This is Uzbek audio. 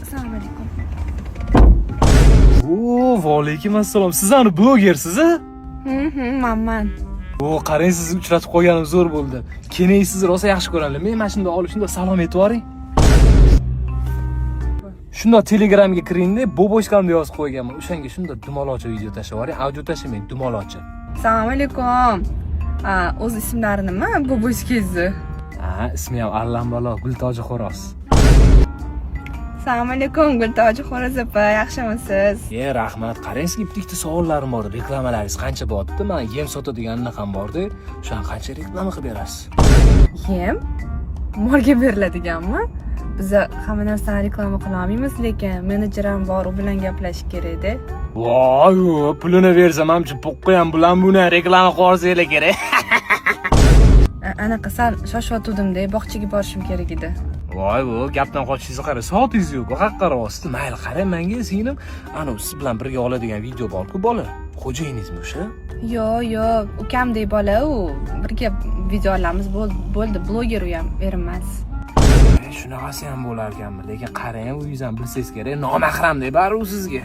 Assalomu alaykum. Va alaykum assalom. Siz ani blogersiz-a? Manman. Qarang, sizni uchratib qo'yganim zo'r bo'ldi. Keyin sizni rosa yaxshi ko'raman. Men mana shunda olib, shunda salom aytib yuboring. Shunda Telegramga kiringda, boboshkamni yozib qo'yganman. O'shanga shunda dumaloqcha video tashlab yuboring. Audio tashlamang, dumaloqcha. Assalomu alaykum. O'z ismlari nima? Boboshkangizni. Ismi ham allambalo Gultoji Xo'roz. Assalomu alaykum Gultoji Xo'roz opa, yaxshimisiz? Rahmat. Qarang, sizga bitta savollarim bor. Reklamalaringiz qancha bo'lyapti? Men yem sotadiganlar ham bor-da. O'shan qancha reklama qilib berasiz? Yem? Molga beriladiganmi? Biz hamma narsani reklama qila olmaymiz, lekin menejerim bor, u bilan gaplashish kerak-da. Voy, pulini bersam ham poqqa ham bilan buni reklama qilsanglar kerak. Anaqa sal shoshvatuvdim-da, bog'chaga borishim kerak edi. Voy, bu gapdan qochishingizni qara, soatingiz yo'q, haq qarayapsiz. Mayli, qarang, menga singlim, ana siz bilan birga oladigan video bor-ku, bola. Xo'jayingizmi o'sha? Yo'q, ukamdek bola u. Birga video olamiz, bo'ldi, bloger u ham, emas. Shunaqasi ham bo'lar ekanmi? Lekin qarang, uyingizni bilsangiz kerak, nomahramdek bari u sizga.